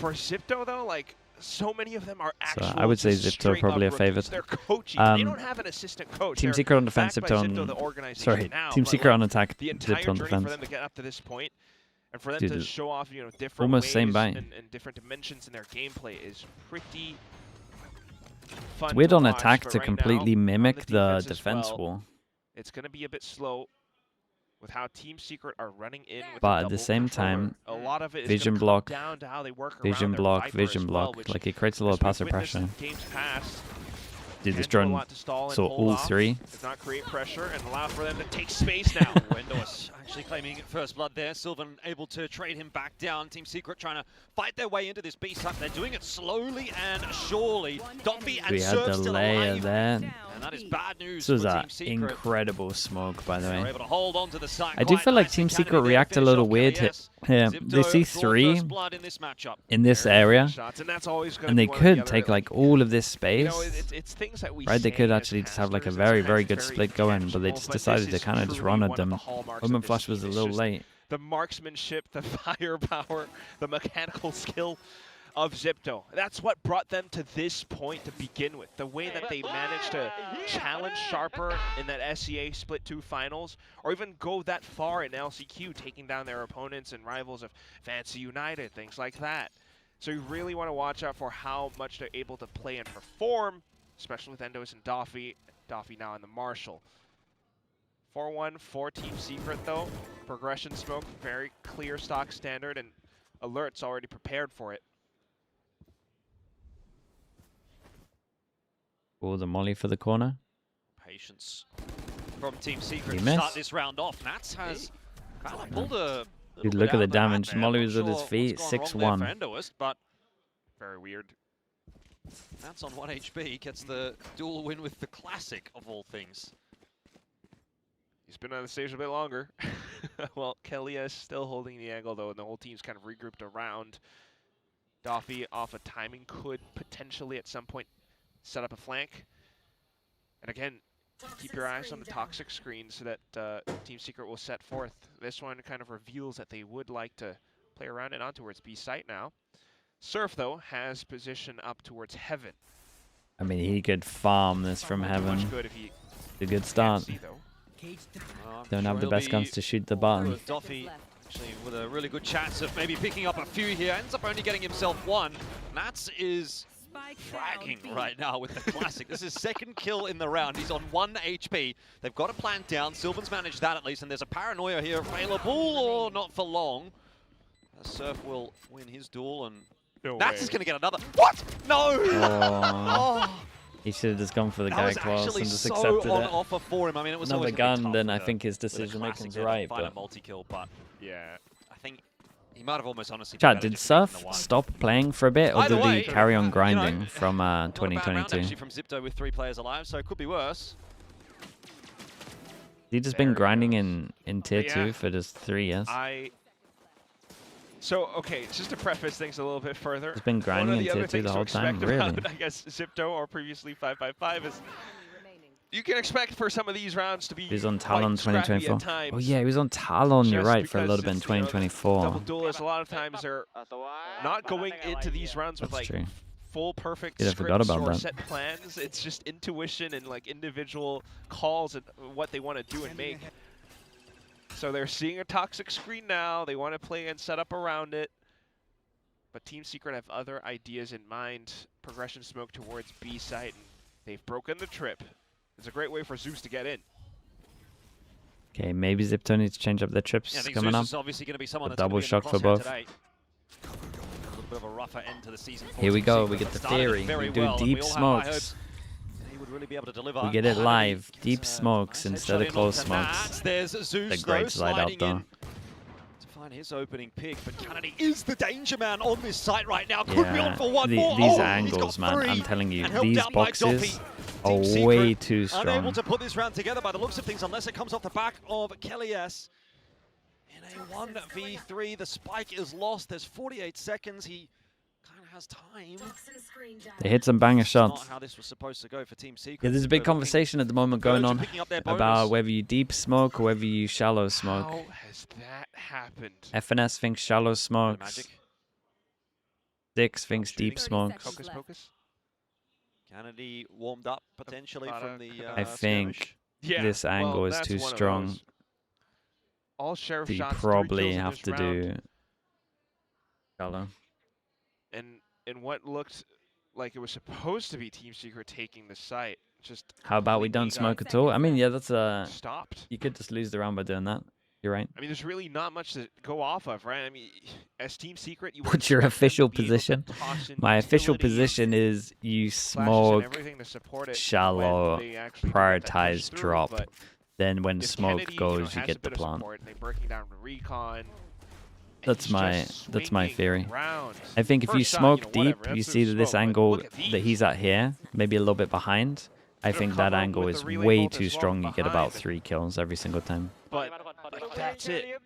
For XIPTO though, like so many of them are actual. So I would say XIPTO probably a favorite. They're coaching. They don't have an assistant coach. Team Secret on defense, XIPTO on. Sorry, Team Secret on attack, XIPTO on defense. For them to get up to this point, and for them to show off, you know, different almost ways same buy. and different dimensions in their gameplay is pretty fun. It's weird to on watch, attack but to right completely now, mimic the as defense well, wall. It's going to be a bit slow with how Team Secret are running in. With But at the same time, a lot of it vision is block, down to how they work vision block, vision block. Well, like it creates a lot of passive pressure. Games past, Dude, this drone saw all three. Does not create pressure and allow for them to take space now. Windows actually claiming first blood there. Sylvan able to trade him back down. Team Secret trying to fight their way into this B site. They're doing it slowly and surely. Doffy and We had the still layer alive. there. And that is bad news. This was for an Team Secret. incredible smoke, by the They're way. able to hold on to the site I do feel like Team Secret react a little weird here. They see three in this area, and they could take like all of this space, right? They could actually just have like a very, very good split going, but they just decided to kind of just run at them. Omen Flush was a little late. The marksmanship, the firepower, the mechanical skill of XIPTO. That's what brought them to this point to begin with. The way that they managed to challenge Sharper in that SEA Split 2 finals, or even go that far in LCQ, taking down their opponents and rivals of Fancy United, things like that. So you really want to watch out for how much they're able to play and perform, especially with Endos and Doffy. Doffy now in the Marshall. 4-1 for Team Secret though. Progression smoke, very clear stock standard, and alerts already prepared for it. Oh, the molly for the corner. Patience from Team Secret He to start missed. this round off. Nats has kind of pulled a Dude, look at the damage. Molly was at his feet, 6-1. But very weird. Nats on 1 HP gets the dual win with the classic of all things. He's been on the stage a bit longer. Well, Kelia is still holding the angle though, and the whole team's kind of regrouped around. Doffy off a timing could potentially at some point set up a flank. And again, keep your eyes on the toxic screen so that Team Secret will set forth. This one kind of reveals that they would like to play around and on towards B site now. Surf, though, has position up towards heaven. I mean, he could farm this from heaven. Good if he a good start. see, Don't have the best guns to shoot the button. Doffy actually with a really good chance of maybe picking up a few here. Ends up only getting himself one. Nats is fragging right now with the classic. This is second kill in the round. He's on 1 HP. They've got a plant down. Sylvan's managed that at least, and there's a paranoia here available, or not for long. Surf will win his duel, and Nats is going to get another. What? No! Oh. He should have just gone for the guy class and just accepted on it. offer for him. I mean, it was another gun, then I to, think his decision making's right. Find a But multi-kill, but yeah, I think he might have almost honestly. Chad, did Surf stop playing for a bit, or did he carry on grinding from Not a bad round 2022? actually from XIPTO with 3 players alive, so it could be worse. He just been grinding in tier 2 for just 3 years. So, okay, just to preface things a little bit further. He's been grinding in tier 2 the whole time, really. About, I guess, XIPTO or previously 555 is you can expect for some of these rounds to be. He was on Talon quite 2024. Oh yeah, he was on Talon, you're right, for a little bit in 2024. Double duelists, a lot of times they're not going into these runs with like full perfect scripts or set plans. It's just intuition and like individual calls and what they want to do and make. So they're seeing a toxic screen now. They want to play and set up around it. But Team Secret have other ideas in mind. Progression smoke towards B site. And they've broken the trip. It's a great way for Zeus to get in. Okay, maybe XIPTO needs to change up their trips coming Zeus up. is obviously going to be someone A that's double be shock for both. A little bit of a rougher end to the season. Here we go. We get the theory. We do deep smokes. Really be able to deliver. We get it live. Deep smokes instead of close smokes. There's Zeus, the great slide out though. To find his opening pick, but Kennedy is the danger man on this site right now. Could be on for one more. These angles, man, I'm telling you, these boxes are way too strong. Unable to put this round together by the looks of things, unless it comes off the back of Kelly S. In a 1v3, the spike is lost. There's 48 seconds. He kind of has time. They hit some banger shots. Not how this was supposed to go for Team Secret. Yeah, there's a big conversation at the moment going on about whether you deep smoke or whether you shallow smoke. How has that happened? FNS thinks shallow smokes Six thinks deep smoke. Focus, focus. Kennedy warmed up potentially from the I think this angle is too strong. All sheriff So you shots, probably have to do shallow. And in what looked like it was supposed to be Team Secret taking the site, just how about we don't smoke at all? I mean, yeah, that's stopped. You could just lose the round by doing that. You're right. I mean, there's really not much to go off of, right? I mean, as Team Secret, you. What's your official position? My official position is you smoke shallow, prioritize drop. Then when smoke goes, you get the plant. That's my theory. I think if you smoke deep, you see that this angle that he's at here, maybe a little bit behind. I think that angle is way too strong. You get about 3 kills every single time. But that's it.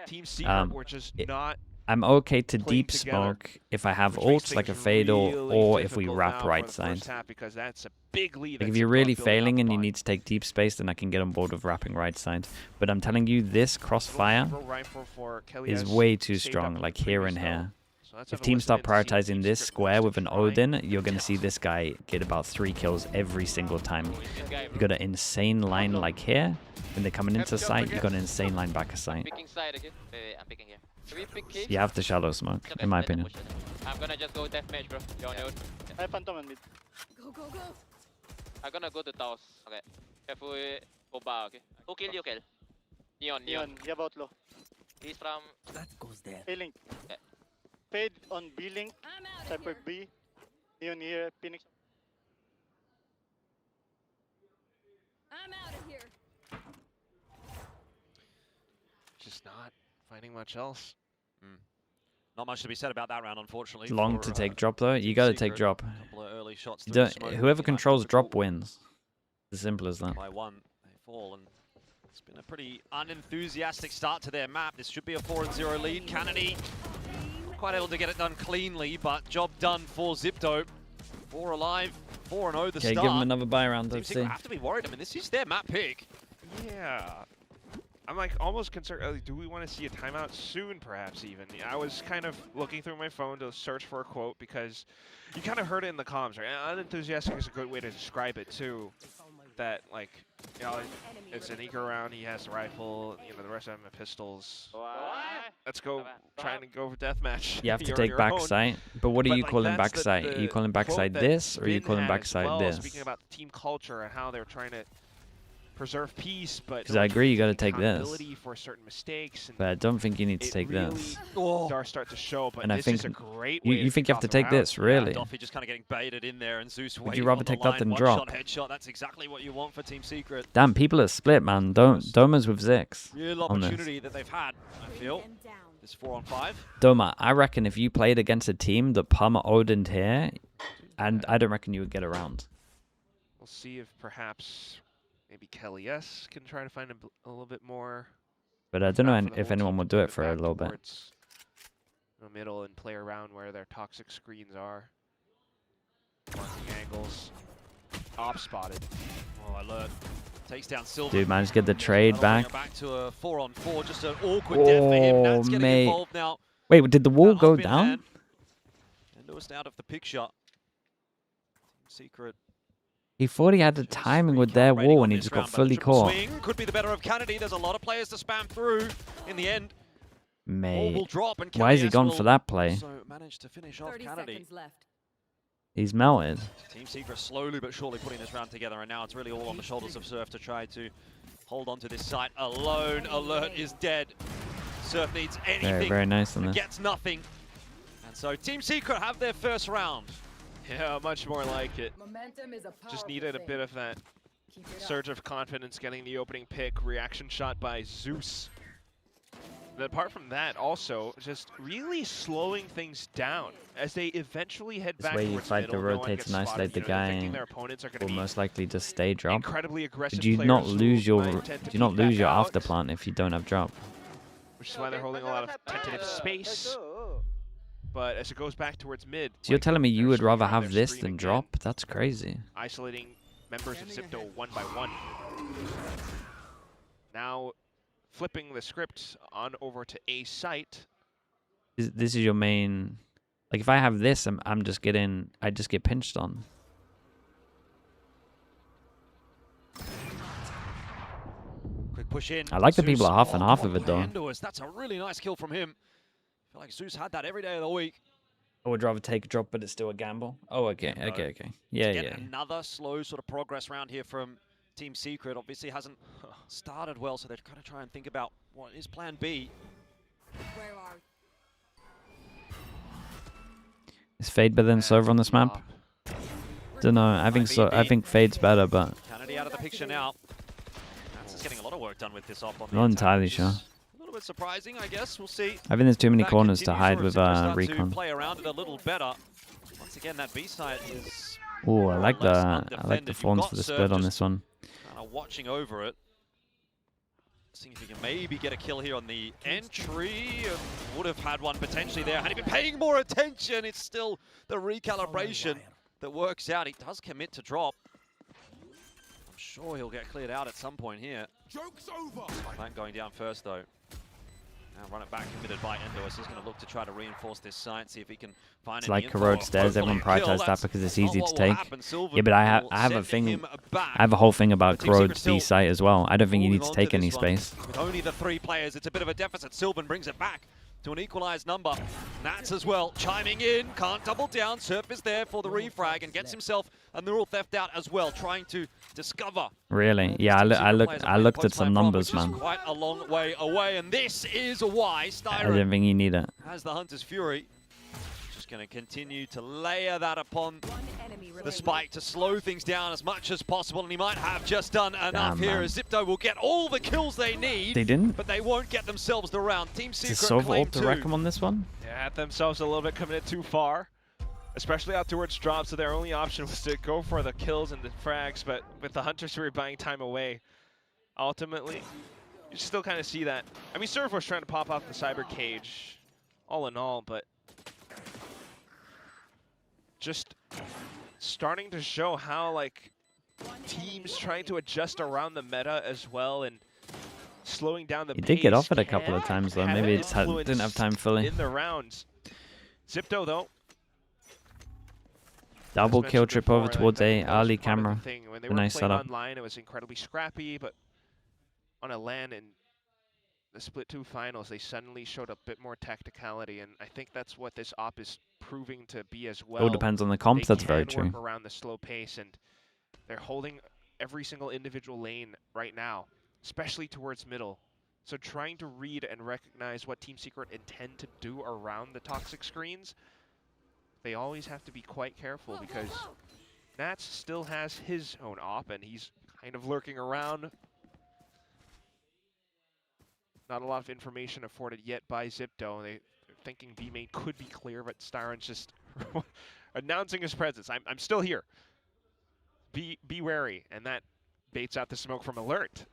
Team Secret, we're just not. I'm okay to deep smoke if I have ults like a Fatal or if we wrap right side. Because that's a big lead. Like if you're really failing and you need to take deep space, then I can get on board with wrapping right side. But I'm telling you, this crossfire is way too strong, like here and here. If teams start prioritizing this square with an Odin, you're going to see this guy get about 3 kills every single time. You got an insane line like here. When they're coming into sight, you got an insane line back of sight. You have to shallow smoke, in my opinion. I'm gonna just go deathmatch, bro. You're on your own. I phantom and mid. Go. I'm gonna go to towers. Okay. Careful, go bar, okay? Who kill you, kill? Neon. You have outlaw. He's from... That goes there. A-Link. Okay. Fade on B-Link. Cypher B. Neon here, Phoenix. I'm out of here. Just not finding much else. Not much to be said about that round, unfortunately. It's long to take drop though. You got to take drop. Couple of early shots whoever controls drop wins. As simple as that. By one, they fall, and it's been a pretty unenthusiastic start to their map. This should be a 4-0 lead. Kennedy quite able to get it done cleanly, but job done for XIPTO. 4 alive, 4-0 the start. Give them another buy round. Let's see. Have to be worried. I mean, this is their map pick. Yeah. I'm like almost concerned. Do we want to see a timeout soon, perhaps even? I was kind of looking through my phone to search for a quote because you kind of heard it in the comms, right? Unenthusiastic is a good way to describe it too. That like, you know, it's an eager round. He has the rifle. You know, the rest of them have pistols. Let's go trying to go for deathmatch. You have to take backside. But what are you calling backside? Are you calling backside this, or are you calling backside this? Speaking about the team culture and how they're trying to preserve peace, but because I agree, you got to take this. For certain mistakes, but I don't think you need to take this. Start to show, but and I think is a great you think you have to take this, really? Doffy just kind of getting baited in there, and Zeus. Would you rather take that than drop? Headshot. That's exactly what you want for Team Secret. Damn, people are split, man. Doma's with Zix. Real opportunity that they've had. I feel this 4-on-5. Doma, I reckon if you played against a team that Palmer Odin'd here, and I don't reckon you would get around. We'll see if perhaps. Maybe Kelly S can try to find a little bit more. But I don't know if anyone will do it for a little bit. The middle and play around where their toxic screens are. Marking angles. Off spotted. Oh, alert. Takes down Silver. Dude, managed to get the trade back. Back to a 4-on-4. Just an awkward death for him. Nat's getting involved now. Wait, did the wall go down? And Lewis out of the picture. Secret. He thought he had the timing with their wall and he just got fully caught. Swing could be the better of Kennedy. There's a lot of players to spam through in the end. Mate, drop and why has he gone for that play? So managed to finish off Kennedy. He's melted. Team Secret slowly but surely putting this round together, and now it's really all on the shoulders of Surf to try to hold on to this site alone. Alert is dead. Surf needs anything. Very nice on this. Gets nothing. And so Team Secret have their first round. Yeah, much more like it. Just needed a bit of that surge of confidence getting the opening pick. Reaction shot by Zeus. But apart from that, also just really slowing things down as they eventually head back towards middle. This way you fight the rotates and isolate the guy will most likely just stay drop. Incredibly aggressive. Do you not lose your after plant if you don't have drop? Which is why they're holding a lot of tentative space. But as it goes back towards mid... So you're telling me you would rather have this than drop? That's crazy. Isolating members of XIPTO one by one. Now flipping the script on over to A site. This is your main Like if I have this, I'm just getting, I just get pinched on. Quick push in. I like the people Zeus. at half and Oh, half come of on, it though. Playins. That's a really nice kill from him. I feel like Zeus had that every day of the week. I would rather take a drop, but it's still a gamble. Oh, okay, okay. Yeah, Get yeah. another slow sort of progress round here from Team Secret. Obviously hasn't started well, so they're going to try and think about what is plan B. Where are Is Fade better than Silver on this map? Don't know. I think so. I think Fade's better, but Kennedy out of the picture now. That's getting a lot of work done with this op on the not attack, entirely which is sure. A little bit surprising, I guess. We'll see. I think there's too many That corners to continues, hide or with if Secret start to Recon. play around it a little better. Once again, that B side is Oh, I like more or less the undefended. fawns You've for got the Surf split on just this one. kind of watching over it. Seeing if he can maybe get a kill here on the entry. Would have had one potentially there. Had he been paying more attention, it's still the recalibration that works out. He does commit to drop. I'm sure he'll get cleared out at some point here. Joke's over. Plant going down first though. Now run it back, committed by Endos. He's going to look to try to reinforce this site, see if he can find It's any like info. corrode stairs. Hopefully Everyone a kill. prioritizes that That's because it's not easy what to will take. happen. Sylvan Yeah, but I have will a send thing. him back. I have a whole thing about Team Secret corrode's still B site as well. I don't think you moving need to on take any this one. space. With only the 3 players, it's a bit of a deficit. Sylvan brings it back to an equalized number. Nats as well, chiming in, can't double down. Surf is there for the refrag and gets himself a neural theft out as well, trying to discover. Really? Yeah, I looked at some numbers, man. Quite a long way away, and this is why I Styron don't think you need it. has the Hunter's Fury. Just going to continue to layer that upon one enemy the remaining? spike to slow things down as much as possible, and he might have just done enough Damn, here man. as XIPTO will get all the kills they need. They didn't? But they won't get themselves the round. Team Secret Does Silver claim ult to 2. wreck him on this one? Yeah, had themselves a little bit committed too far, especially out towards drop, so their only option was to go for the kills and the frags, but with the Hunters who were buying time away, ultimately, you still kind of see that. I mean, Surf was trying to pop off the cyber cage, all in all, but just starting to show how, like, teams trying to adjust around the meta as well and slowing down the He pace. did get off it a couple of can times though. have Maybe an he just didn't have time fully. in the rounds. XIPTO though. Double as kill mentioned trip before, over towards that A. was Ali part of the camera. thing. When they A were nice playing setup. online, it was incredibly scrappy, but on a LAN in the Split 2 finals, they suddenly showed a bit more tacticality, and I think that's what this op is proving to be as well. It all depends on the comps. They That's very can work true. around the slow pace, and they're holding every single individual lane right now, especially towards middle. So trying to read and recognize what Team Secret intend to do around the toxic screens, they always have to be quite careful because Nats still has his own op and he's kind of lurking around. Not a lot of information afforded yet by XIPTO. They're thinking B main could be clear, but Styron's just announcing his presence. I'm still here. Be wary, and that baits out the smoke from Alert.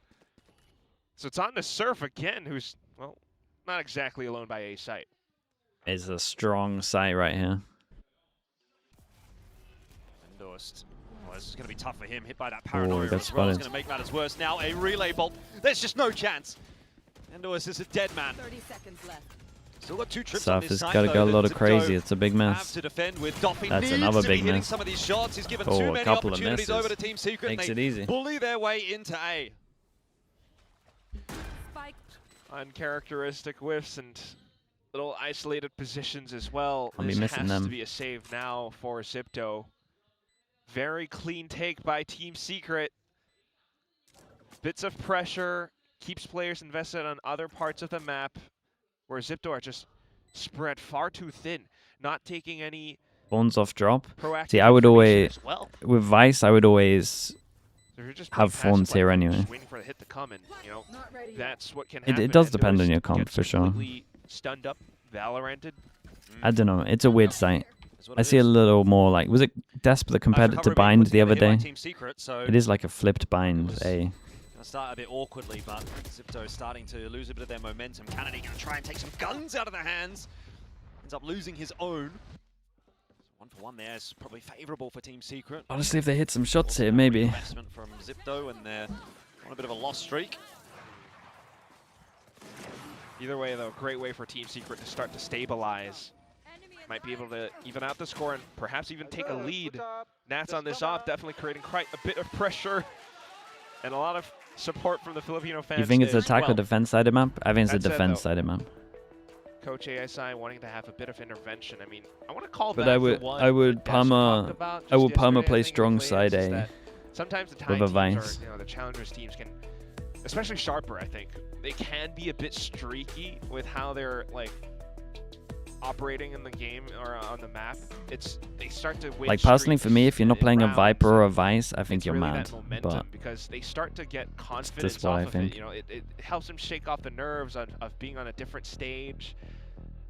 So it's on to Surf again, who's, well, not exactly alone by A site. It's a strong site right here. Endorsed. Well, this is going to be tough for him. Hit by that paranoia got as well. It's spotted. going to make matters worse. Now a relay bolt. There's just no chance. Endorsed is a dead man. 30 seconds left. Still got 2 trips Surf on this has side, got to though, go a that lot of XIPTO crazy. It's a big have mess. to defend with. Doffy That's needs another to big be hitting miss. some of these shots. He's given Oh, too a many couple of opportunities over to misses. Team Secret. Makes and it they easy. bully their way into A. Spike. Uncharacteristic whiffs and little isolated positions as well. I'll be This missing has them. to be a save now for XIPTO. Very clean take by Team Secret. Bits of pressure, keeps players invested on other parts of the map, where XIPTO are just spread far too thin, not taking any Bones off drop. proactive See, I would information always, as well. with Vice, I would always So if you're just have playing fawns passive here like that, anyway. just waiting for the hit to come, and you know Not ready yet. that's what can It happen. does and depend on those your comp, gets for sure. completely stunned up, Valoranted. I don't know. It's a weird site. That's what I it see a is. little more like, was it Desp that compared it to Recovery being Bind put the other together here by day? Team Secret, so It is like a flipped Bind was- A. Gonna start a bit awkwardly, but XIPTO is starting to lose a bit of their momentum. Kennedy gonna try and take some guns out of the hands. Ends up losing his own. So 1-for-1 there is probably favourable for Team Secret. Honestly, if they hit some shots Also here, that maybe. reinvestment from XIPTO, and they're on a bit of a lost streak. Either way, though, great way for Team Secret to start to stabilize. Enemy in might be able to even out the score and perhaps even take a lead. Nats on this off, definitely creating quite a bit of pressure and a lot of support from the Filipino fans. You think it's attack or defense sided map? I think it's a defense sided map. Coach ASI wanting to have a bit of intervention. I mean, I want to call but back I would Palmer play strong side A. Sometimes the with a teams Vice. or, the challengers teams can, especially Sharper, I think, they can be a bit streaky with how they're like operating in the game or on the map. They start to win like personally for me, if you're not playing a Viper or a Vice, I think you're really mad. But because they start to get confidence just what off I of think. it. It helps them shake off the nerves of being on a different stage,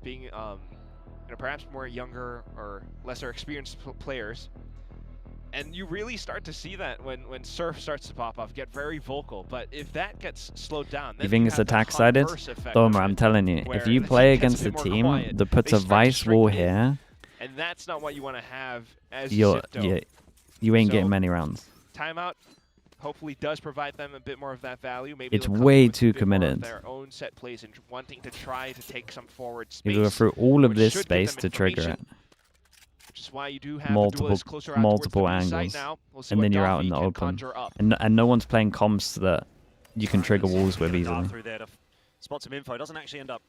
being perhaps more younger or lesser experienced players. And you really start to see that when Surf starts to pop off, get very vocal. But if that gets slowed down, then you think it's attack-sided? Domer, I'm telling you, if you play against a team that puts a Vice wall here, and that's not what you want to have as you ain't getting So, many rounds. Timeout hopefully does provide them a bit more of that value. Maybe It's they'll come way with a too bit more of committed. their own set plays and wanting to try to take some forward space. You go through all of which this should give space them to trigger it. information, which is why you do have Multiple angles, and then you're out in the open, and no one's playing comps that you can trigger walls with easily. Through there to spot some info. Doesn't actually end up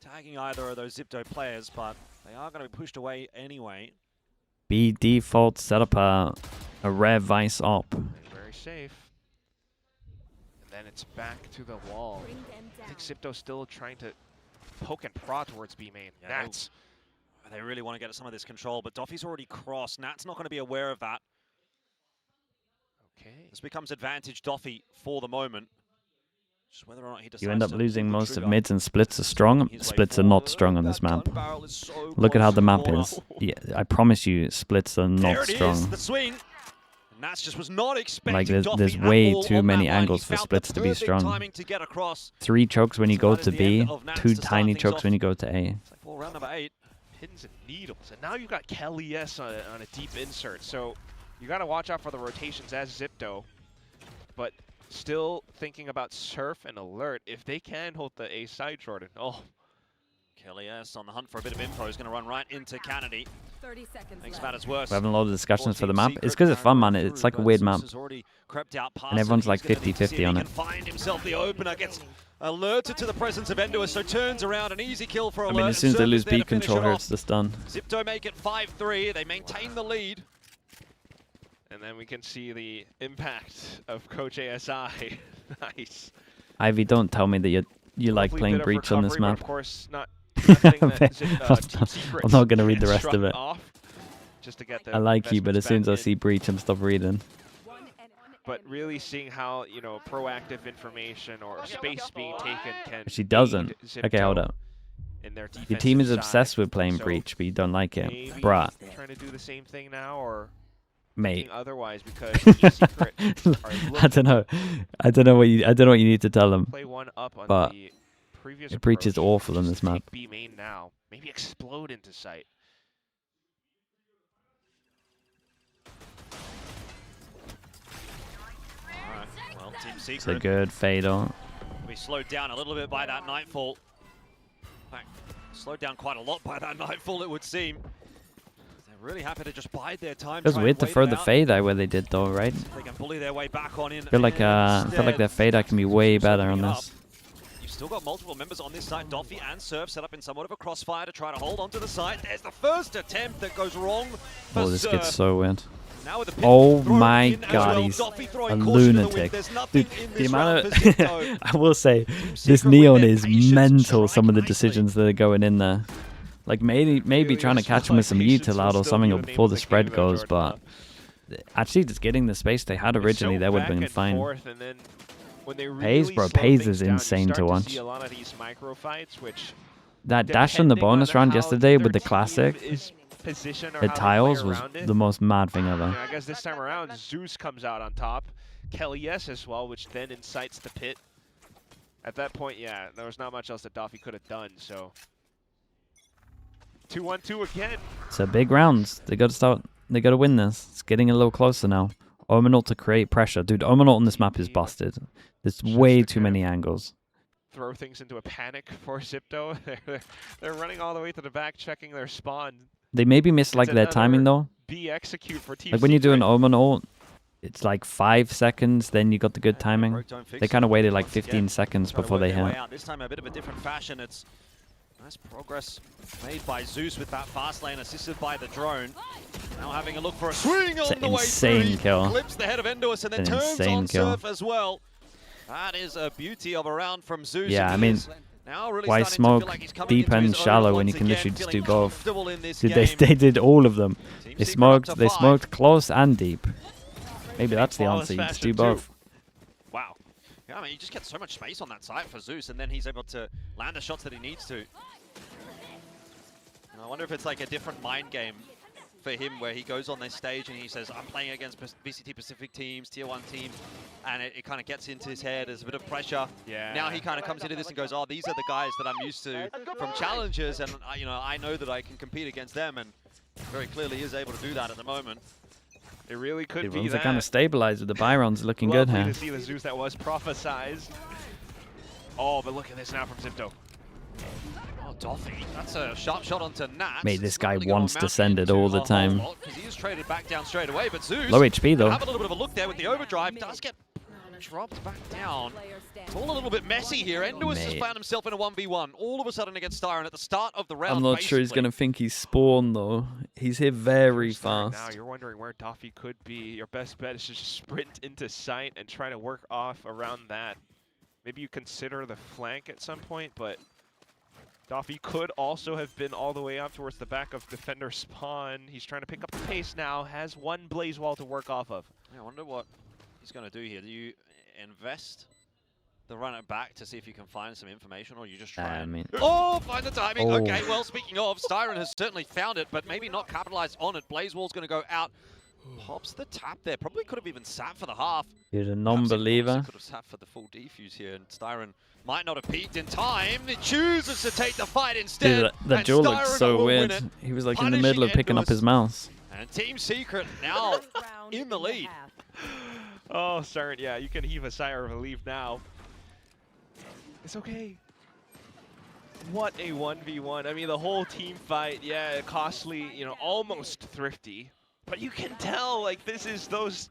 tagging either of those XIPTO players, but they are going to be pushed away anyway. B default set up a rare Vice op. Very safe. And then it's back to the wall. I think XIPTO still trying to poke and prod towards B main. Yeah, Nats. They really want to get some of this control, but Doffy's already crossed. Nat's not going to be aware of that. Okay. This becomes advantage Doffy for the moment. Just whether or not he decides You end up to losing pull the most of trigger. mids, and splits are strong. Splits are not strong on this map. Look at how the map is. Yeah, I promise you, splits are There not it strong. is, the swing. And Nats just was not expecting Like Doffy there's at way all too on many that line. angles He for found splits the to be perfect strong. timing to get across. 3 chokes when you So go that is to the B, end of Nats 2 to start tiny things chokes off. when you go to A. It's like, well, round number 8. Pins and needles. And now you've got Kelly S on a deep insert. So you got to watch out for the rotations as XIPTO. But still thinking about Surf and Alert. If they can hold the A side, Jordan. Oh. Kelly S on the hunt for a bit of info is going to run right into Kennedy. 30 seconds Makes left. matters worse. We're having a lot of discussions for the map. It's because it's fun, man. It's like a weird map. And everyone's like 50-50 on it. He can find himself the opener, gets alerted to the presence of Endua, so turns around, an easy kill for Alert. I mean, as soon as they lose B control here, it's just done. XIPTO make it 5-3. They maintain the lead. And then we can see the impact of Coach ASI. Nice. Ivy, don't tell me that you like Hopefully playing bit of Breach on this recovery, but map. Of course, nothing that I'm not going to read the rest of it. Just to get the I like you, but as soon as I investments see Breach, I'm stop reading. But really seeing how, proactive information or space being taken can She doesn't. aid Okay, hold XIPTO up. in their Your team is defensive obsessed side. with playing So Breach, but you don't like it. maybe Bruh, trying to do the same thing now, or mate. thinking otherwise because E-Secret are I don't know. I don't know what you need to tell them. play one up on But the previous the Breach is approach. awful on Just this map. take B main now. Maybe explode into sight. Alright, well, Team It's a Secret good fade on. will be slowed down a little bit by that Nightfall. In fact, slowed down quite a lot by that Nightfall, it would seem. They're really happy to just bide their time. It was try and weird to wait throw it the out. fade eye where they did though, right? They can bully their way back on in. I feel like their fade eye can be way better on this. You've still got multiple members on this side. Doffy and Surf set up in somewhat of a crossfire to try to hold onto the side. There's the first attempt that goes wrong for Oh, this Surf. gets so weird. Now with the pin Oh thrown my in as god, well. he's Doffy a throwing caution to the wind. lunatic. There's nothing Dude, in the this amount round of... for XIPTO. I will say, Team this Secret with Neon their is patience mental, some of the strike decisions that are going in there. Like, maybe trying to catch him with some util out or something before the spread goes, but... Actually, just getting the space they had originally, they would have been fine. Pays, bro, Pays is insane to watch. That dash in the bonus round yesterday with the classic, the tiles was the most mad thing ever. I guess this time around, Zeus comes out on top. Kelly S as well, which then incites the pit. At that point, yeah, there was not much else that Doffy could have done, so... 2-1-2 again. It's a big round. They gotta win this. It's getting a little closer now. Omenalt to create pressure. Dude, Omenalt on this map is busted. There's way too many angles. throw things into a panic for XIPTO. They're running all the way to the back, checking their spawn. They maybe miss like their timing though. B execute for Team Like when you do Secret. an Omen ult, it's like 5 seconds, then you got the good timing. They kind of waited like 15 seconds before they hit. This time a bit of a different fashion. It's nice progress made by Zeus with that fast lane, assisted by the drone. Now having a look for a swing on the way through. Insane kill. Clips the head of Endois and then turns on Surf as well. That is a beauty of a round from Zeus. Yeah, I mean, why smoke deep and shallow when you can literally just do both? Dude, they did all of them. They smoked close and deep. Maybe that's the answer. You just do both. Wow. Yeah, I mean, you just get so much space on that side for Zeus, and then he's able to land the shots that he needs to. And I wonder if it's like a different mind game for him where he goes on this stage and he says, I'm playing against VCT Pacific teams, tier 1 teams, and it kind of gets into his head. There's a bit of pressure. Yeah. Now he kind of comes into this and goes, oh, these are the guys that I'm used to from challenges, and I know that I can compete against them, and very clearly is able to do that at the moment. It really could be Everyone's that. kind of stabilized with the Byron's looking good here. To see the Zeus that was prophesized. Oh, but look at this now from XIPTO. Oh, Doffy, that's a sharp shot onto Nat. Mate, this guy wants to send it all the time. He is traded back down straight away, but Zeus, Low HP though. have a little bit of a look there with the overdrive, does get dropped back down. It's all a little bit messy here. Endois has found himself in a 1v1 all of a sudden against Styron at the start of the round. I'm not sure he's going to think he's spawned though. He's here very Now fast. you're wondering where Doffy could be. Your best bet is to just sprint into sight and try to work off around that. Maybe you consider the flank at some point, but Doffy could also have been all the way up towards the back of defender spawn. He's trying to pick up the pace now, has one blaze wall to work off of. Yeah, I wonder what he's going to do here. Do you invest the runner back to see if you can find some information, or you just try and... Oh, find the timing. Oh. Okay, well, speaking of, Styron has certainly found it, but maybe not capitalized on it. Blaze wall's going to go out. Pops the tap there. Probably could have even sat for the half. He's a non-believer. Could have sat for the full defuse here, and Styron might not have peaked in time. He chooses to take the fight instead. Dude, that duel looked so weird. He was like in the middle of picking up his mouse. And Team Secret now in the lead. Oh, Styron, yeah, you can heave a sigh of relief now. It's okay. What a 1v1. I mean, the whole team fight, yeah, costly, almost thrifty. But you can tell, like, this is those,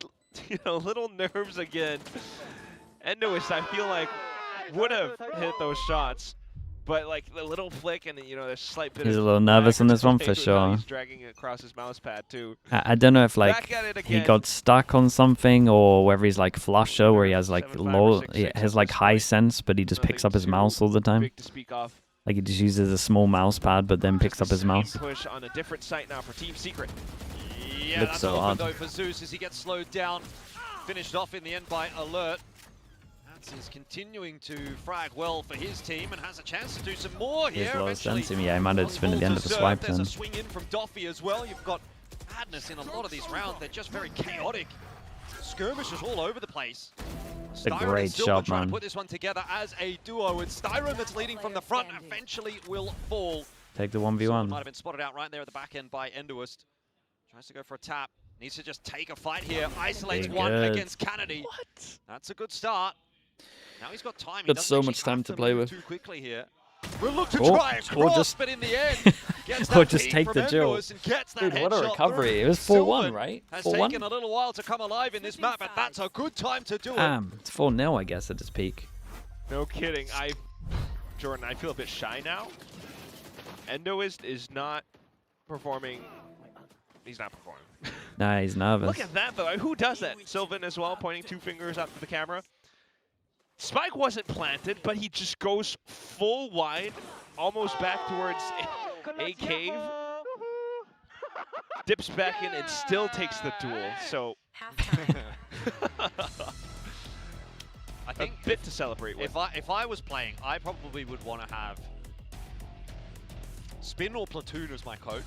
little nerves again. Endois, I feel like, would have hit those shots. But, like, the little flick and, the slight bit He's of... a little nervous on this one for sure. He's dragging it across his mouse pad, too. I don't know if, like, he got stuck on something or whether he's, like, flusher where he has, like, high sense, but he just picks up his mouse all the time. Big to speak of. Like, he just uses a small mouse pad, but then picks up his mouse. Push on a different site now for Team Secret. Yeah, looks that's so open odd though for Zeus as he gets slowed down. Finished off in the end by Alert. Is continuing to frag well for his team and has a chance to do some more here. He's low sense him. Yeah, he might have just been at the end of the swipe There's then. a swing in from Doffy as well. You've got madness in a lot of these rounds. They're just very chaotic. Skirmishes all over the place. It's a great shot, trying man. to put this one together as a duo. It's Styron that's leading from the front. Eventually will fall. Take the Might 1v1. have been spotted out right there at the back end by Endois. Tries to go for a tap. Needs to just take a fight here. Isolates Pretty one good. against Kennedy. What? That's a good start. Now he's got time. Got so much time to play with. Too quickly here. We'll look to Oh, try a or cross, just- but in the end, gets Or that just feed take from the duel. Endois and gets that Dude, what a headshot recovery. through. It was 4-1, Sylvan right? Has 4-1? taken a little while to come alive in this map, but that's a good time to do it. It's 4-0, I guess, at its peak. No kidding. Jordan, I feel a bit shy now. Endois is not performing. He's not performing. Nah, he's nervous. Look at that, though. Who does that? Sylvan as well, pointing 2 fingers up to the camera. Spike wasn't planted, but he just goes full wide, almost back towards a cave. Dips back in and still takes the duel. So I think a bit to celebrate with. if I was playing, I probably would want to have Spin or Platoon as my coach.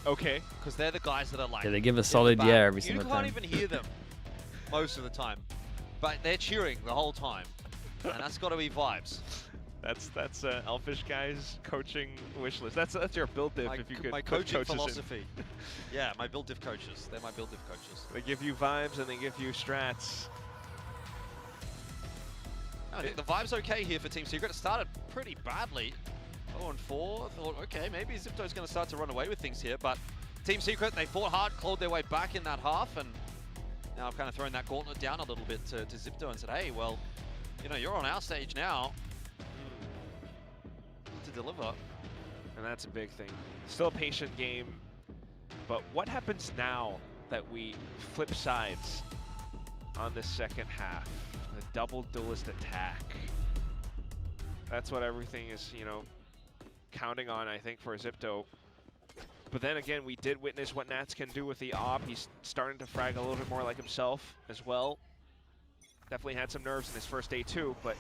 Okay. Because they're the guys that are like... Yeah, they give a in the solid back. yeah every single You time. can't even hear them most of the time. But they're cheering the whole time. And that's got to be vibes. That's Elfish guy's coaching wish list. That's your build diff if you could my put coaching coaches in. philosophy. Yeah, my build diff coaches. They're my build diff coaches. They give you vibes and they give you strats. I think the vibe's okay here for Team Secret. It started pretty badly. 0-4. Thought, okay, maybe XIPTO's going to start to run away with things here, but Team Secret, they fought hard, clawed their way back in that half, and now I've kind of thrown that gauntlet down a little bit to XIPTO and said, hey, well, you know, you're on our stage now to deliver. And that's a big thing. Still a patient game, but what happens now that we flip sides on this second half? The double duelist attack. That's what everything is, you know, counting on, I think, for XIPTO. But then again, we did witness what Nats can do with the AWP. He's starting to frag a little bit more like himself as well. Definitely had some nerves in his first day too, but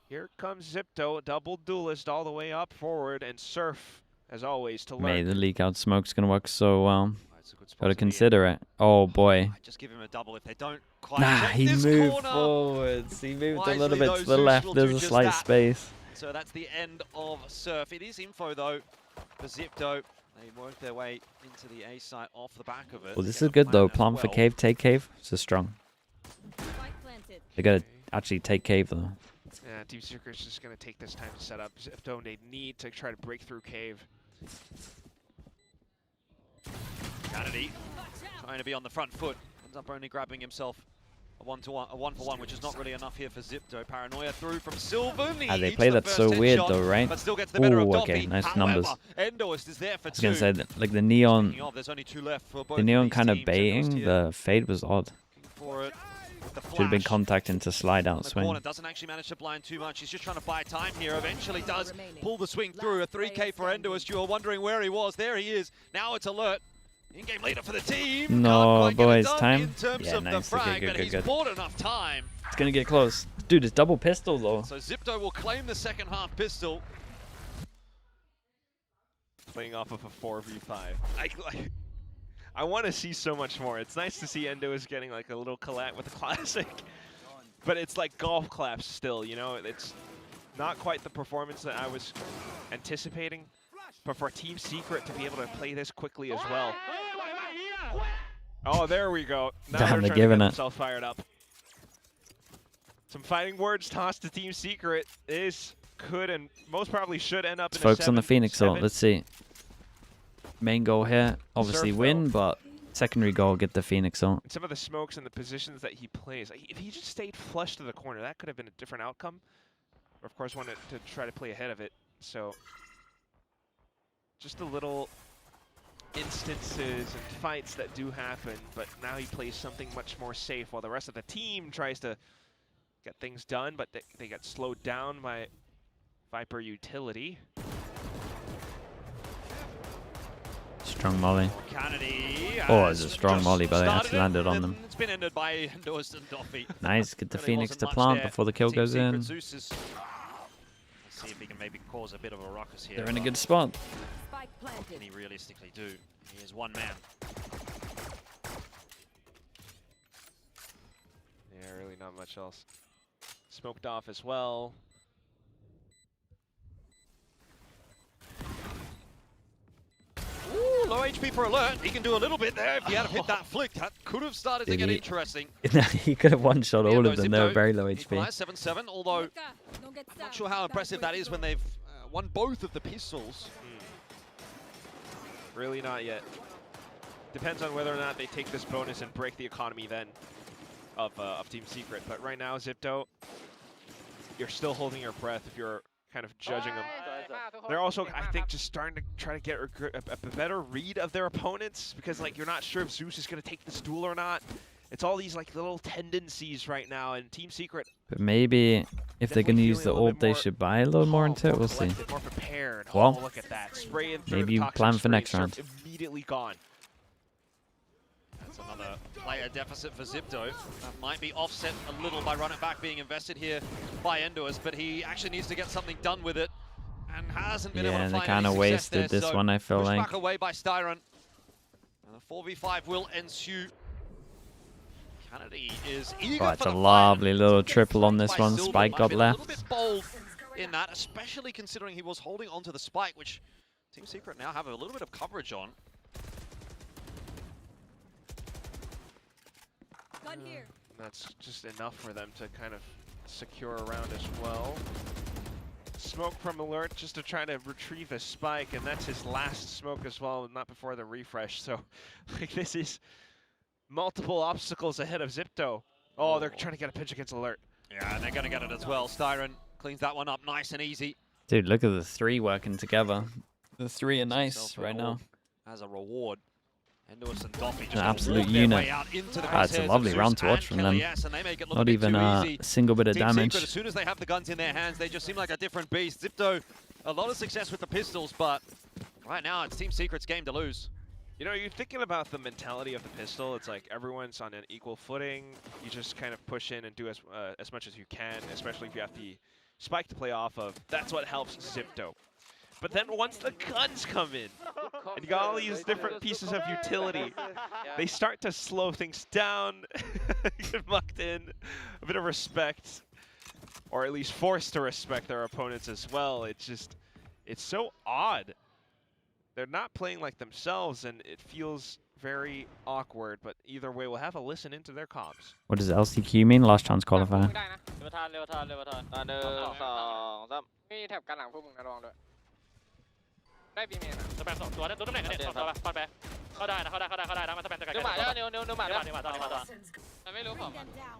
here comes XIPTO, double duelist all the way up forward, and Surf, as always, to learn. Mate, the leak out smoke's gonna work so well. Gotta consider it. Oh boy. Just give him a double if they don't quite Nah, check he this moved corner. forwards. He moved a Wisely, little bit though, to the Zeus left. will There's do a just slight that. space. So that's the end of Surf. It is info though for XIPTO. They work their way into the A site off the back of it. Well, this Get is the good though. plan Plant as for well. cave, take cave. This is strong. Spike planted. They gotta actually take cave though. Yeah, Team Secret's just going to take this time to set up. XIPTO, they need to try to break through cave. Kennedy trying to be on the front foot. Ends up only grabbing himself a one-for-one, which is not really enough here for XIPTO. Paranoia through from Sylvan. Ah, they play that so weird though, right? But still gets the better of Ooh, Doffy. okay, nice However, numbers. Endoist is there for I was gonna two. say that, like the neon, There's only two left for both the of neon these kind of teams. Endoist baiting. here The fade was odd. looking for it with the Should have been flash. contact into slide On out the swing. corner, doesn't actually manage to blind too much. He's just trying to buy time here. Eventually does pull the swing through. A 3K for Endoist. You were wondering where he was. There he is. Now it's alert. In-game leader for the team. No, Can't quite get it boys, done time? in terms Yeah, of nice. the frag, Okay, but good, he's good. bought enough time. It's gonna get close. Dude, it's double pistol though. So XIPTO will claim the second half pistol. Playing off of a 4v5. I want to see so much more. It's nice to see Endo is getting like a little collat with the classic, but it's like golf claps still, you know? It's not quite the performance that I was anticipating, but for Team Secret to be able to play this quickly as well. Oh, there we go. Now Damn, they're they're trying to giving get it. themselves fired up. Some fighting words tossed to Team Secret. This could and most probably should end up Let's in a focus on the Phoenix ult. 7-7. Let's see. Main goal here, obviously Surf, win, but secondary goal, get the Phoenix ult. Some of the smokes and the positions that he plays. If he just stayed flush to the corner, that could have been a different outcome. Or of course, wanted to try to play ahead of it. So just a little instances and fights that do happen, but now he plays something much more safe while the rest of the team tries to get things done, but they get slowed down by Viper utility. Strong molly. Kennedy. Oh, it's a strong molly, but they actually landed on them. It's been ended by Endoist and Doffy. Nice, get the Really Phoenix wasn't to much plant there. before the kill Team goes Secret, in. Zeus is, let's see if he can maybe cause a bit of a ruckus here. They're in a but good spot. Spike what can planted. he realistically do? He is one man. Yeah, really not much else. Smoked off as well. Ooh, low HP for alert. He can do a little bit there. If he had hit that flick, that could have started to Did get he? interesting. He could have one-shot all Yeah, of them. They were very low HP. Equalized 7-7, although I'm not sure how impressive that is when they've won both of the pistols. Really not yet. Depends on whether or not they take this bonus and break the economy then of Team Secret. But right now, XIPTO, you're still holding your breath if you're kind of judging them. They're also, I think, just starting to try to get a better read of their opponents because, like, you're not sure if Zeus is going to take this duel or not. It's all these, like, little tendencies right now, and Team Secret... But maybe if they're going to use the feeling a little ult, bit they more should buy a little more into it. We'll see. collected, more prepared. Well, oh, look at that. Spray and through maybe the toxic plan for spray, next Surf round. Immediately gone. That's another player deficit for XIPTO. That might be offset a little by run it back being invested here by Endoist, but he actually needs to get something done with it and hasn't been able Yeah, to they find kind any of success wasted there, this so one, I feel pushed like. back away by Styron. And a 4v5 will ensue. Kennedy is eager Oh, it's for a the lovely fight. little Gets triple on flanked this by one. Sylvan. Spike Might got be a little bit left. bold in that, especially considering he was holding onto the spike, which Team Secret now have a little bit of coverage on. Gun here. That's just enough for them to kind of secure around as well. Smoke from Alert just to try to retrieve a spike, and that's his last smoke as well, not before the refresh. So, like, this is multiple obstacles ahead of XIPTO. Oh, they're trying to get a pitch against Alert. Yeah, and they're going to get it as well. Styron cleans that one up nice and easy. Dude, look at the three working together. The three are nice right now. As a reward. Endois and Doffy just An absolute walk their unit. way out into the It's a crosshairs lovely of round Zeus to watch and from them. KLES, and they make it look Not a bit even too a easy. single bit of Team damage. Secret, as soon as they have the guns in their hands, they just seem like a different beast. XIPTO, a lot of success with the pistols, but right now it's Team Secret's game to lose. You know, you're thinking about the mentality of the pistol. It's like everyone's on an equal footing. You just kind of push in and do as much as you can, especially if you have the spike to play off of. That's what helps XIPTO. But then once the guns come in, and you got all these different pieces of utility, they start to slow things down, get mucked in, a bit of respect, or at least forced to respect their opponents as well. It's just, it's so odd. They're not playing like themselves, and it feels very awkward, but either way, we'll have a listen into their comms. What does LCQ mean? Last chance qualifier. ได้บีเมนสแปม2ตัวได้ตัวตำแหน่งกันเนี่ย2ตัวป่ะเข้าไปเข้าได้นะเข้าได้นะมาสแปมตัวไกลๆนิ้วหมาแล้วนิ้วหมาแล้วมันไม่รู้ผม Bring them down.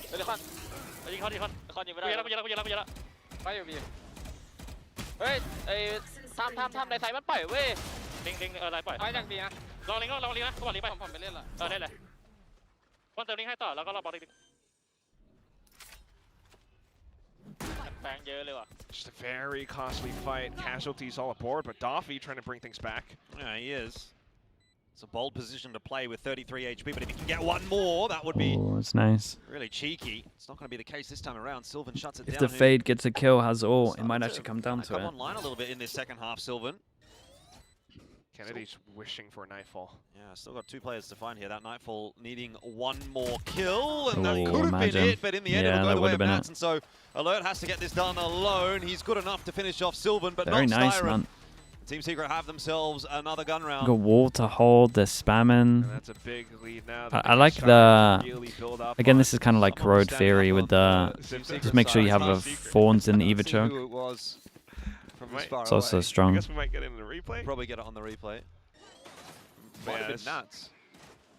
เฮ้ยคอนยิงคอนยิงไม่ได้กูยิงแล้วไปอยู่บีเฮ้ยไอ้ทำในไซมันปล่อยเว้ยลิงอะไรปล่อยไปจากบีนะลองลิงนะกูบอกลิงไปผมไปเล่นละเล่นเลยคนเติมลิงให้ต่อแล้วก็รอบอลลิงแปลงเยอะเลยว่ะ Just a very costly fight. Casualties all aboard, but Doffy trying to bring things back. Yeah, he is. It's a bold position to play with 33 HP, but if he can get one more, that would be it's nice. really cheeky. It's not going to be the case this time around. Sylvan shuts it down. If the Fade gets a kill, has all, it might actually come down to come it. online a little bit in this second half, Sylvan. Kennedy's wishing for a Nightfall. Yeah, still got two players to find here. That Nightfall needing one more kill, and that Oh, could have been it, but in the end it'll go the way of Nats, it. and so Alert has to get this done alone. He's good enough to finish off Sylvan, but Very not nice, Styron. man. Team Secret have themselves another gun round. Got wall to hold, they're spamming. And that's a big lead now. I like the... Again, this is kind of like Corrode Theory with the... Just make sure you have a Fawns in either choke. It's also strong. I guess we might get it in the replay. Probably get it on the replay. Might have been Nats.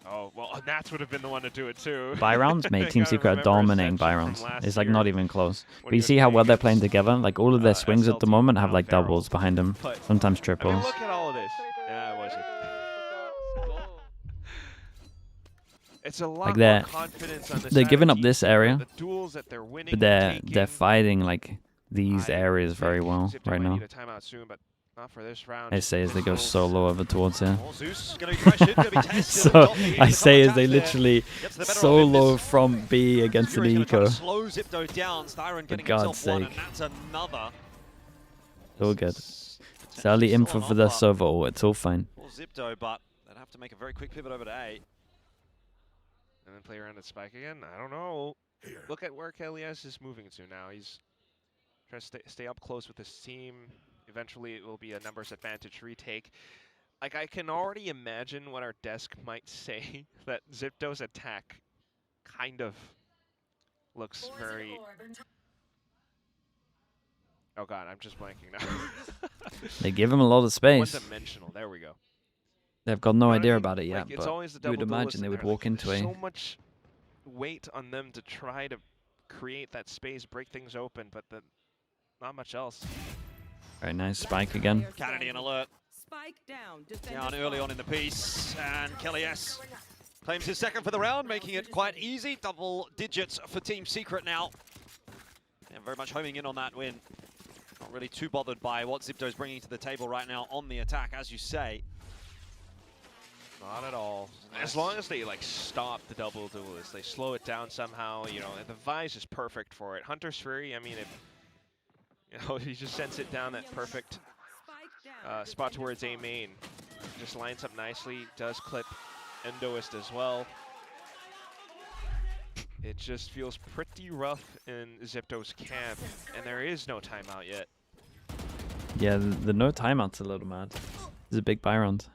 Oh, well, Nats would have been the one to do it too. Buy rounds made Team Secret are dominating buy rounds. It's like not even close. But you see how well they're playing together? Like all of their swings at the moment have like doubles behind them. Sometimes I triples. mean, look at all of this. Yeah, it wasn't. It's a lot more confidence on this. They're giving up this area, the duels that they're winning, but they're fighting like these areas very well right now. Need a timeout soon, but not for this round. I say as they go solo over towards here. Zeus gonna be pressured, gonna be tested. So I say as they literally solo from B against an eco. Slow XIPTO down. Styron getting God's himself one, sake. and that's another. All good. It's early info for the server ult, it's all fine. For XIPTO, but they'd have to make a very quick pivot over to A. And then play around at Spike again? I don't know. Look at where KLES is moving to now. He's trying to stay up close with his team. Eventually, it will be a numbers advantage retake. Like, I can already imagine what our desk might say, that XIPTO's attack kind of looks very... Oh god, I'm just blanking now. They give him a lot of space. One-dimensional, there we go. They've got no idea about it yet, like, it's always the but you would double duelist imagine they in would there. walk Like, into there's A. so much weight on them to try to create that space, break things open, but not much else. Very nice spike again. Kennedy and Alert Spike down. down early on in the piece, and KLES claims his second for the round, making it quite easy. Double digits for Team Secret now. And very much homing in on that win. Not really too bothered by what XIPTO's bringing to the table right now on the attack, as you say. Not at all. As long as they like stop the double duelist, they slow it down somehow. You know, the Vise is perfect for it. Hunter's Fury, I mean, he just sends it down that perfect spot towards A main. Just lines up nicely. Does clip Endoist as well. It just feels pretty rough in XIPTO's camp, and there is no timeout yet. Yeah, the no timeout's a little mad. It's a big buy round.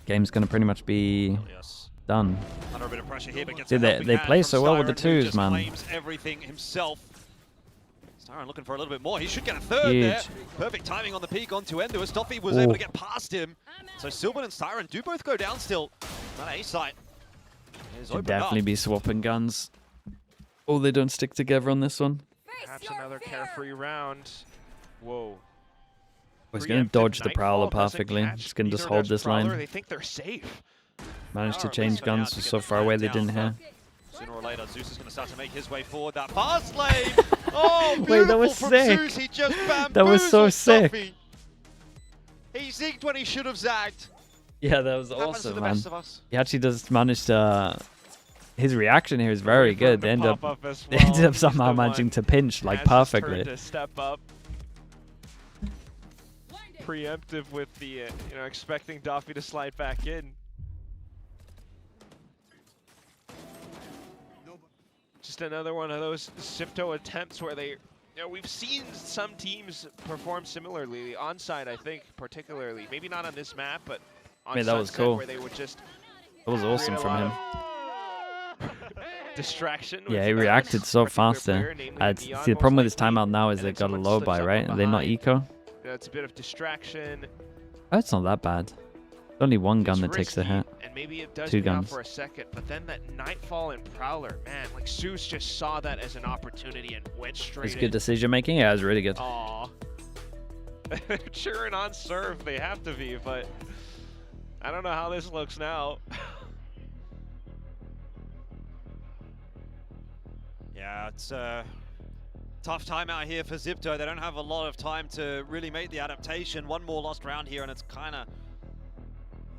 Game's gonna pretty much be done. Under a bit of pressure here, but gets See, a helping they hand play from so well with the Styron, who twos, just man. claims everything himself. Styron looking for a little bit more. He should get a third Huge. there. Perfect timing on the peak onto Endo as Duffy was able to get past him. So Sylvan and Styron do both go down still. That A site is Should opened definitely up. be swapping guns. Oh, they don't stick together on this one. Perhaps another carefree round. Whoa. He's going to dodge the Prowler perfectly. He's going to just hold this line. They think they're safe. Managed to change guns from so far away they didn't hear. Sooner or later, Zeus is going to start to make his way forward. That fast lane! Oh, beautiful Wait, that was from sick. Zeus. He just That was so bamboozled sick. Duffy. He zigged when he should have zagged. Yeah, that was Happens to awesome, the man. best of us. He actually does manage to... His reaction here is very good. They end up, they They ended up somehow managing to pinch like perfectly. To step up. Preemptive with the, expecting Duffy to slide back in. Just another one of those XIPTO attempts where they, we've seen some teams perform similarly. Onside, I think, particularly. Maybe not on this map, but on that was Sunset, cool. where they would just That was awesome create a from lot him. of distraction. Yeah, with he this reacted so particular fast player, there. namely See, Neon, the most problem with this likely, timeout now is and they then got a someone low slips buy, up right? Are they not behind. eco? It's a bit of distraction. Oh, it's not that bad. Only one gun that takes a risky, hit. and maybe it does Two pay off guns. for a second, but then that Nightfall and Prowler, man, like Zeus just saw that as an opportunity and went straight It's in. good decision making. Yeah, it was really good. Aw. They're cheering on serve, they have to be, but I don't know how this looks now. Yeah, it's a tough time out here for XIPTO. They don't have a lot of time to really make the adaptation. One more lost round here, and it's kind of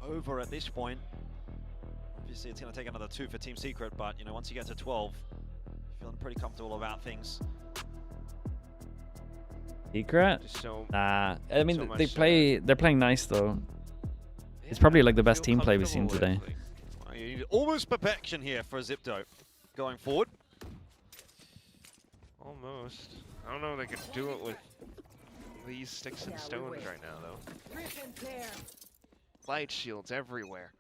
over at this point. Obviously, it's going to take another 2 for Team Secret, but, once you get to 12, feeling pretty comfortable about things. Secret? Just so Nah. I mean, so they're playing nice though. It's yeah, probably like the I best feel team play we've seen comfortable today. with, like, You need almost perfection here for XIPTO going forward. almost. I don't know if they could do it with these sticks and stones right now, though. Light shields everywhere.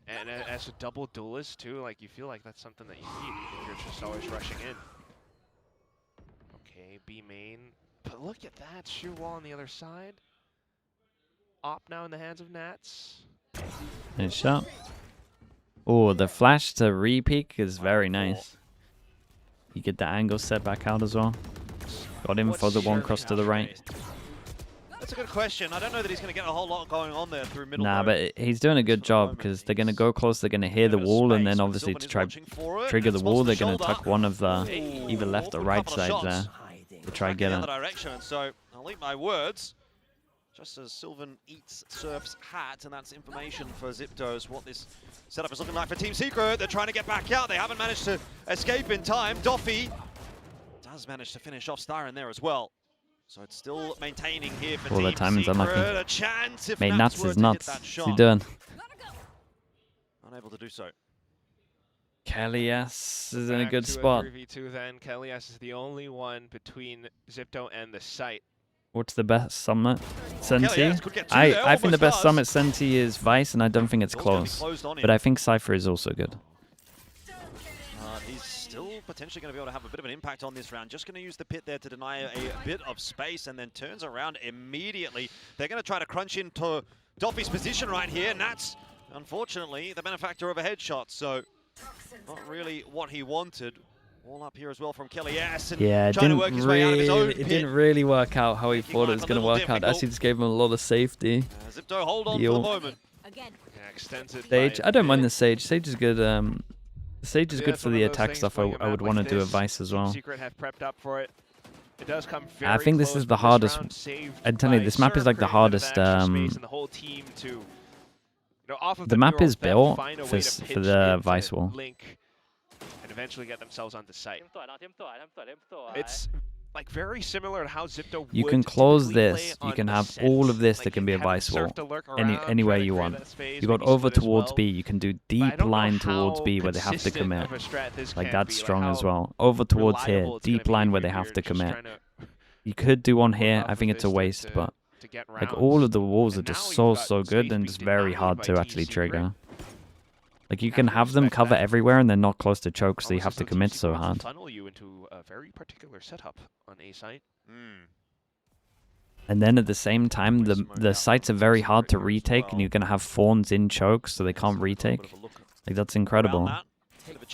And as a double duelist, too, like, you feel like that's something that you need if you're just always rushing in. Okay, B main. But look at that, sheer wall on the other side. Op now in the hands of Nats. Nice shot. Oh, the flash to re-peek is very nice. You get the angle set back out as well. Got him for the one cross to the right. That's a good question. I don't know that he's going to get a whole lot going on there through middle. Nah, though. but he's doing a good job because they're going to go close, they're going to hear the wall, and then obviously to try trigger the wall, they're going to tuck one of the either left or right side there to try get the it. other direction. And so I'll eat my words. Just as Sylvan eats Surf's hat, and that's information for XIPTO as what this setup is looking like for Team Secret. They're trying to get back out. They haven't managed to escape in time. Doffy does manage to finish off Styron there as well. So it's still maintaining here for Oh, Team the timing's Secret. unlucky. A chance if Mate, Nats Nuts were is to hit nuts. that What's shot. he doing? Unable to do so. Kellyas is in a Back good to spot. 3v2 then. Kellyas is the only one between XIPTO and the site. What's the best summit? Senti? Kellyas could get two I there, think the almost best does. summit Senti is Vice, and I don't think it's Door's gonna be close. closed on him. But I think Cypher is also good. He's still potentially going to be able to have a bit of an impact on this round. Just going to use the pit there to deny a bit of space and then turns around immediately. They're going to try to crunch into Doffy's position right here. Nats, unfortunately, the benefactor of a headshot, so not really what he wanted. All up here as well from Kelly. Yes, and Yeah, it trying to didn't work his way out of his own really, pit. it didn't really work out how he Making thought it life was a going to little work out. difficult. Actually, just gave him a lot of safety. XIPTO hold on for Deal. the moment. Again. Yeah, extends it Sage, by I don't a mind bit. the Sage. Sage is good. Sage is Yeah, good it's for one the of those attack things, stuff. playing a I would map want to like do a this, Vice as Team well. Secret have prepped up for it. It does come very I think this close, is the but hardest. round saved I'm telling you, by this map is Surf like the creating a bit of hardest. extra space and the whole team to, off of The map murals, is then built find a for way to for pitch the into Vice wall. Link and eventually get themselves onto site. ทีมสวยเนาะทีมสวยทีมสวยทีมสวย It's like very similar to how XIPTO You would can close typically this. play You on can have Ascent. all of this Like that can you be a have Vice Surf wall. to lurk Anywhere around, try you to want. create that space, You got maybe over split as towards well. B. You can do But I deep don't know line towards how B where they have to consistent commit. of a strat this Like can that's be, strong as how well. Over towards here, reliable it's gonna deep be line if where they you're have to just commit. trying to You could do one here. off I of think it's a this waste, but to get like rounds. all of the walls are And just now you've so got good space and being just very denied hard by to Team actually Secret. trigger. Like, you can have them cover everywhere and they're not close to choke, so you have to commit so hard. Funnel you into a very particular setup on A site. And then at the same time, the sites are very hard to retake, and you're going to have fawns in chokes, so they can't retake. Like, that's incredible.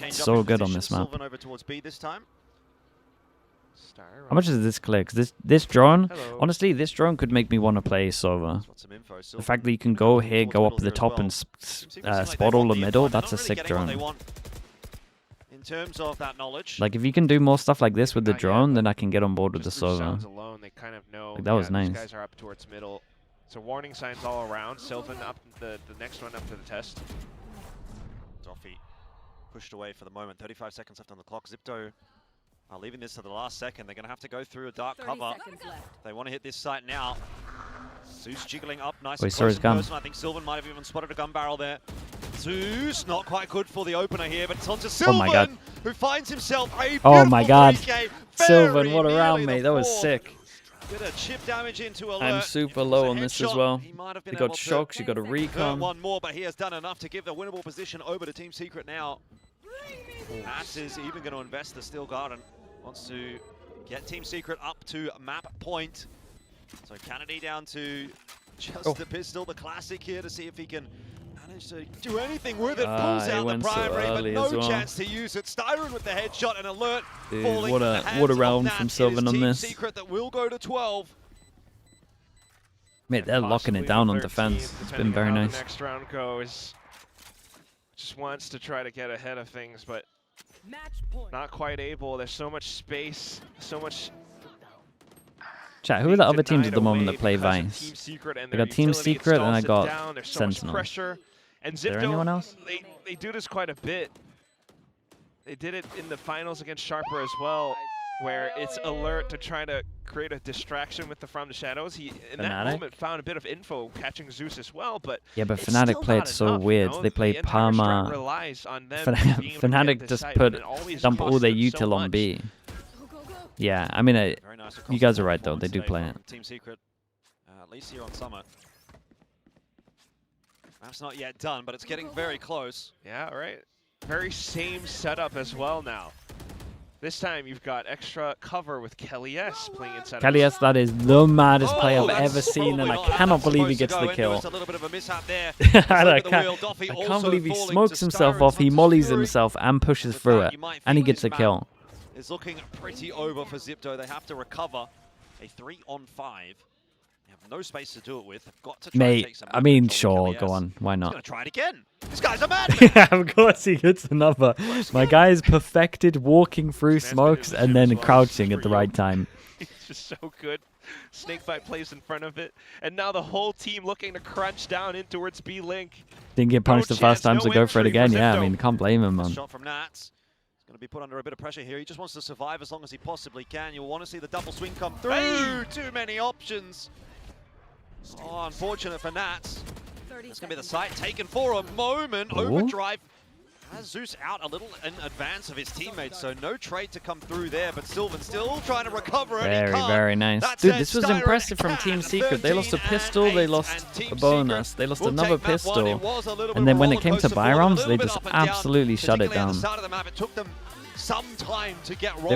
So good on this map. How much is this clear? Because this drone, honestly, this drone could make me want to play Sova. The fact that you can go here, go up to the top, and spot all the middle, that's a sick drone. In terms of that knowledge, like, if you can do more stuff like this with the drone, then I can get on board with the Sova. Alone, they kind of know, like, that was nice. These guys are up towards middle. So warning signs all around. Sylvan up the next one up to the test. Doffy pushed away for the moment. 35 seconds left on the clock. XIPTO are leaving this to the last second. They're going to have to go through a dark cover. They want to hit this site now. Zeus jiggling up, nice and close in person. I think Sylvan might have even spotted a gun barrel there. Zeus, not quite good for the opener here, but it's on to Sylvan, who finds himself a oh my god, Sylvan, what a round, mate. That was sick. Get a chip damage into Alert. I'm super low on this as well. He got shocked, she got a recon. One more, but he has done enough to give the winnable position over to Team Secret now. Nats is even going to invest the Steel Garden. Wants to get Team Secret up to map point. So Kennedy down to just the pistol, the classic here, to see if he can manage to do anything with it. Pulls out the primary, but no chance to use it. Styron with the headshot and Alert falling what a round from Sylvan on this. Secret that will go to 12. Mate, they're locking it down on defense. It's been very nice. The next round goes. Just wants to try to get ahead of things, but not quite able. There's so much space, so much. Chat, who are the other teams at the moment that play Vice? I got Team Secret and I got Sentinel. And Is there anyone else? They do this quite a bit. They did it in the finals against Sharper as well, where it's Alert to try to create a distraction with the From the Shadows. He, in that moment, found a bit of info catching Zeus as well, but yeah, but Fnatic played so weird. They played Parma. Fnatic just dump all their util on B. Yeah, I mean, you guys are right though. They do play it. Team Secret, at least here on Summit. That's not yet done, but it's getting very close. Yeah, right. Very same setup as well now. This time you've got extra cover with Kelly S playing inside. Kelly S, that is the maddest play I've ever seen, and I cannot believe he gets the kill. I can't believe he smokes himself off, he mollies himself and pushes through it, and he gets a kill. It's looking pretty over for XIPTO. They have to recover a 3-on-5. They have no space to do it with. They've got to try and take some. I mean, sure, go on. Why not? He's gonna try it again. This guy's a madman. Yeah, of course he hits another. My guy is perfected walking through smokes and then crouching at the right time. He's just so good. Snakebite plays in front of it, and now the whole team looking to crunch down in towards B Link. Didn't get punched the first time, so go for it again. Yeah, I mean, can't blame him, man. Shot from Nats. Going to be put under a bit of pressure here. He just wants to survive as long as he possibly can. You'll want to see the double swing come through. Hey! Too many options. Oh, unfortunate for Nats. That's going to be the site taken for a moment. Overdrive has Zeus out a little in advance of his teammates, so no trade to come through there, but Sylvan still trying to recover. Very nice. Dude, this was impressive from Team Secret. They lost a pistol, they lost a bonus, they lost another pistol, and then when it came to Byroms, they just absolutely shut it down. Some time to get rolling,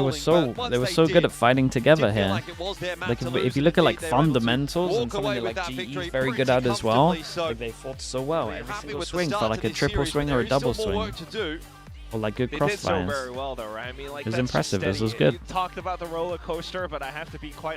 they were so good at fighting together here. Like if you look at like fundamentals and something like GE is very good at as well, like they fought so well. Every single swing felt like a triple swing or a double swing. Or like good crossfires. Very well though, right? I mean, like, it was impressive. This was good. You talked about the roller coaster, but I have to be quite